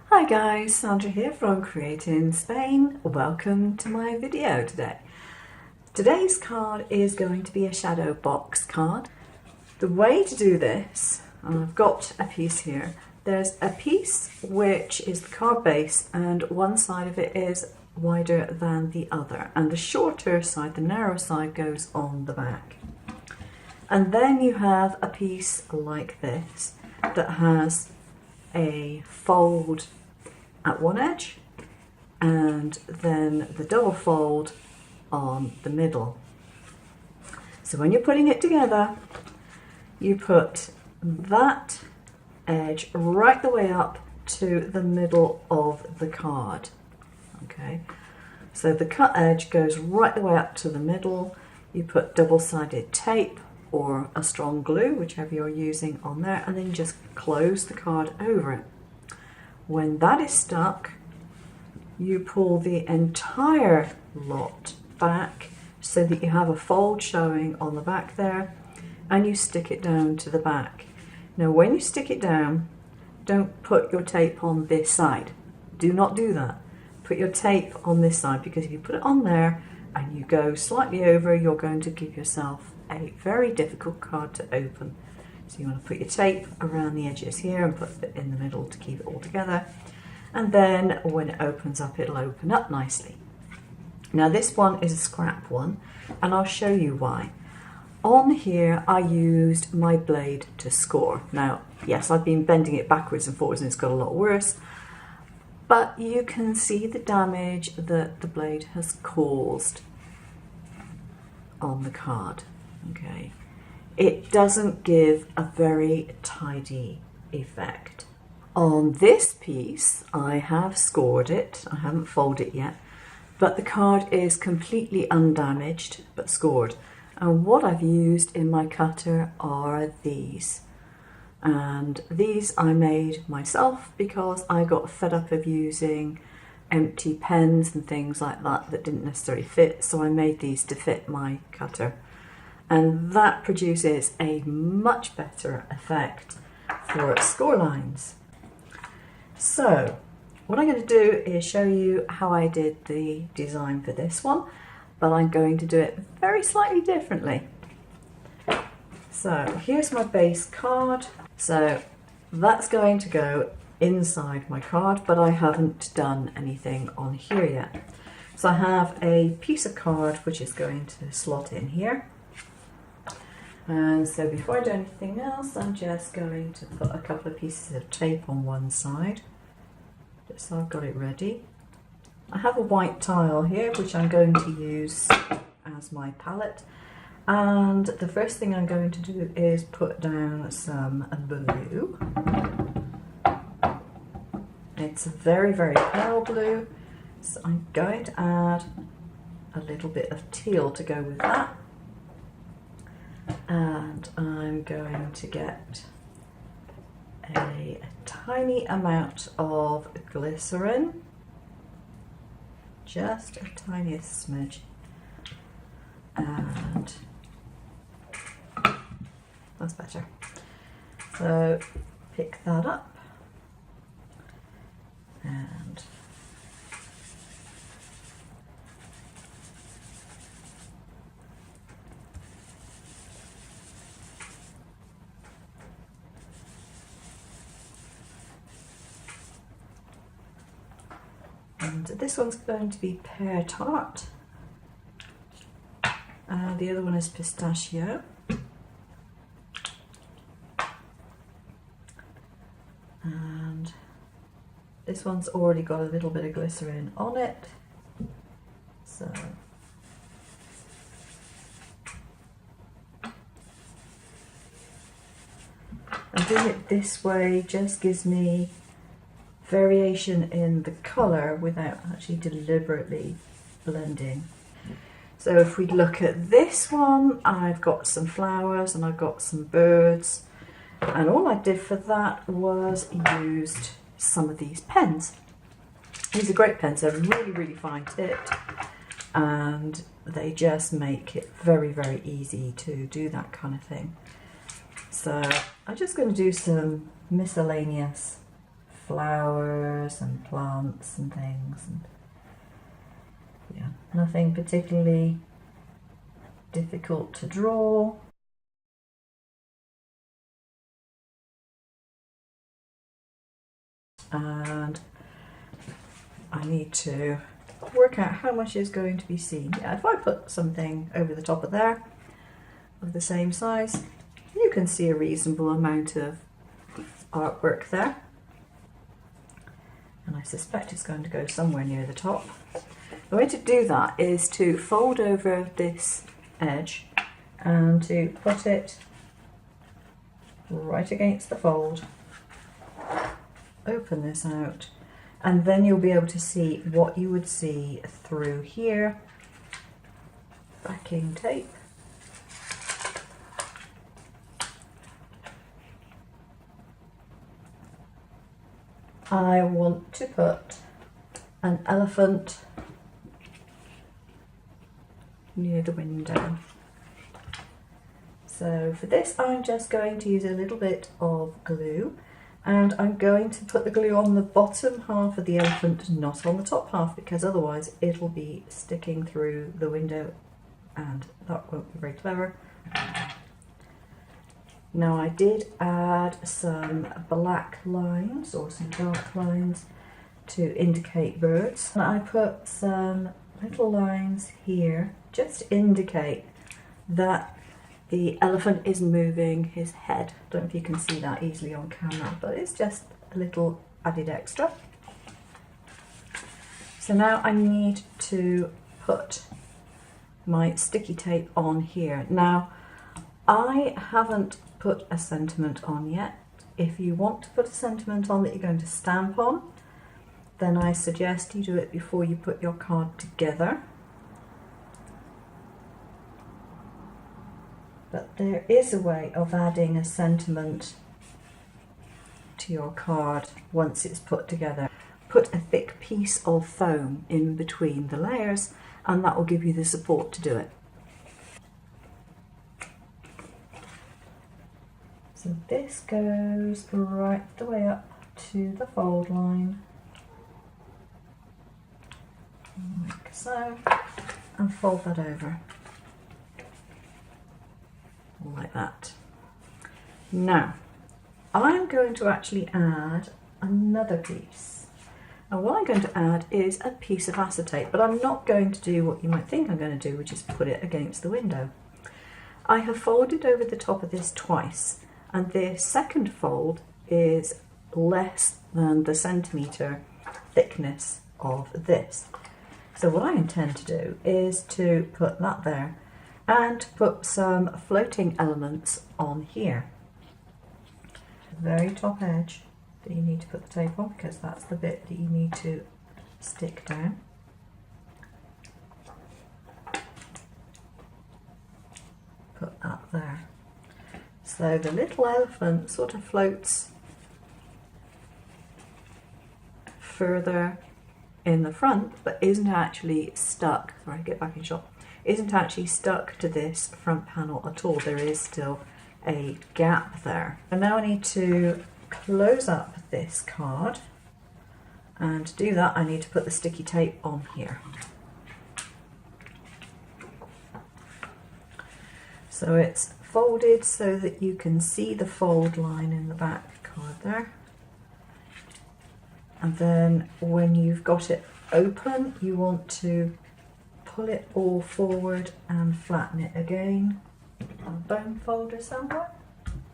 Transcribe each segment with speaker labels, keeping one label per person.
Speaker 1: Hi guys, Sandra here from Create in Spain. Welcome to my video today. Today's card is going to be a shadow box card. The way to do this, I've got a piece here. There's a piece which is the card base and one side of it is wider than the other, and the shorter side, the narrow side, goes on the back. And then you have a piece like this that has a fold at one edge and then the double fold on the middle. So when you're putting it together, you put that edge right the way up to the middle of the card. Okay, so the cut edge goes right the way up to the middle. You put double-sided tape or a strong glue, whichever you're using, on there, and then you just close the card over it. When that is stuck, you pull the entire lot back so that you have a fold showing on the back there, and you stick it down to the back. Now when you stick it down, don't put your tape on this side. Do not do that. Put your tape on this side, because if you put it on there and you go slightly over, you're going to give yourself a very difficult card to open. So you want to put your tape around the edges here and put it in the middle to keep it all together. And then when it opens up, it'll open up nicely. Now this one is a scrap one, and I'll show you why. On here I used my blade to score. Now yes, I've been bending it backwards and forwards and it's got a lot worse, but you can see the damage that the blade has caused on the card. Okay. It doesn't give a very tidy effect. On this piece, I have scored it. I haven't folded it yet, but the card is completely undamaged, but scored. And what I've used in my cutter are these. And these I made myself because I got fed up of using empty pens and things like that that didn't necessarily fit, so I made these to fit my cutter. And that produces a much better effect for score lines. So what I'm going to do is show you how I did the design for this one, but I'm going to do it very slightly differently. So here's my base card. So that's going to go inside my card, but I haven't done anything on here yet. So I have a piece of card which is going to slot in here. And so before I do anything else, I'm just going to put a couple of pieces of tape on one side, just so I've got it ready. I have a white tile here, which I'm going to use as my palette. And the first thing I'm going to do is put down some blue. It's a very, very pale blue, so I'm going to add a little bit of teal to go with that. And I'm going to get a tiny amount of glycerin, just a tiniest smidge, and that's better. So pick that up and this one's going to be pear tart, the other one is pistachio, and this one's already got a little bit of glycerin on it, so and doing it this way just gives me variation in the colour without actually deliberately blending. So if we look at this one, I've got some flowers and I've got some birds, and all I did for that was used some of these pens. These are great pens, they're really, really fine tipped, and they just make it very, very easy to do that kind of thing. So I'm just going to do some miscellaneous flowers and plants and things. And yeah, nothing particularly difficult to draw. And I need to work out how much is going to be seen. Yeah, if I put something over the top of there of the same size, you can see a reasonable amount of artwork there. And I suspect it's going to go somewhere near the top. The way to do that is to fold over this edge and to put it right against the fold. Open this out, and then you'll be able to see what you would see through here. Backing tape. I want to put an elephant near the window. So for this I'm just going to use a little bit of glue, and I'm going to put the glue on the bottom half of the elephant, not on the top half, because otherwise it'll be sticking through the window and that won't be very clever. Now I did add some black lines or some dark lines to indicate birds. And I put some little lines here just to indicate that the elephant is moving his head. Don't know if you can see that easily on camera, but it's just a little added extra. So now I need to put my sticky tape on here. Now I haven't put a sentiment on yet. If you want to put a sentiment on that you're going to stamp on, then I suggest you do it before you put your card together. But there is a way of adding a sentiment to your card once it's put together. Put a thick piece of foam in between the layers, and that will give you the support to do it. So this goes right the way up to the fold line, like so, and fold that over. Like that. Now I'm going to actually add another piece, and what I'm going to add is a piece of acetate, but I'm not going to do what you might think I'm going to do, which is put it against the window. I have folded over the top of this twice, and the second fold is less than the centimetre thickness of this. So what I intend to do is to put that there and put some floating elements on here. The very top edge that you need to put the tape on, because that's the bit that you need to stick down. Put that there. So the little elephant sort of floats further in the front, but isn't actually stuck. Sorry, get back in shot. Isn't actually stuck to this front panel at all. There is still a gap there. And now I need to close up this card, and to do that I need to put the sticky tape on here. So it's folded so that you can see the fold line in the back card there. And then when you've got it open, you want to pull it all forward and flatten it again. A bone folder somewhere?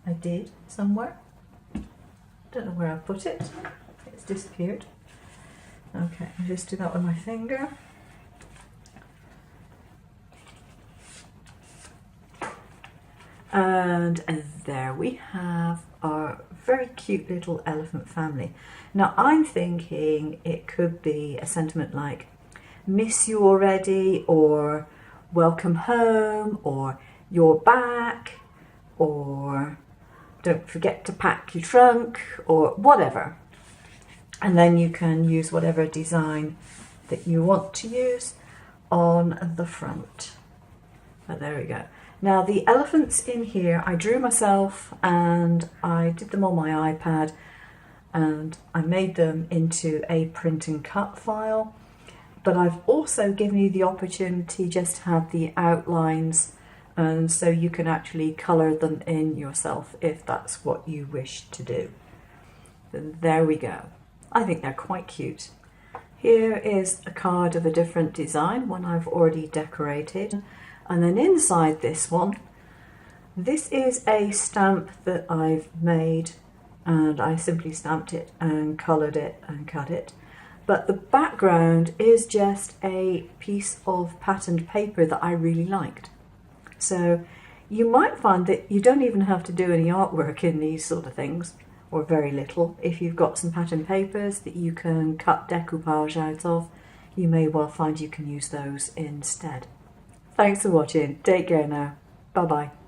Speaker 1: I did somewhere. Don't know where I put it. It's disappeared. Okay, I'll just do that with my finger. And there we have our very cute little elephant family. Now I'm thinking it could be a sentiment like miss you already, or welcome home, or you're back, or don't forget to pack your trunk, or whatever. And then you can use whatever design that you want to use on the front. But there we go. Now the elephants in here I drew myself, and I did them on my iPad. and I made them into a print and cut file, but I've also given you the opportunity just to have the outlines, and so you can actually colour them in yourself if that's what you wish to do. Then there we go. I think they're quite cute. Here is a card of a different design, one I've already decorated, and then inside this one, this is a stamp that I've made, and I simply stamped it and coloured it and cut it. But the background is just a piece of patterned paper that I really liked. So you might find that you don't even have to do any artwork in these sort of things, or very little. If you've got some patterned papers that you can cut decoupage out of, you may well find you can use those instead. Thanks for watching. Take care now. Bye bye.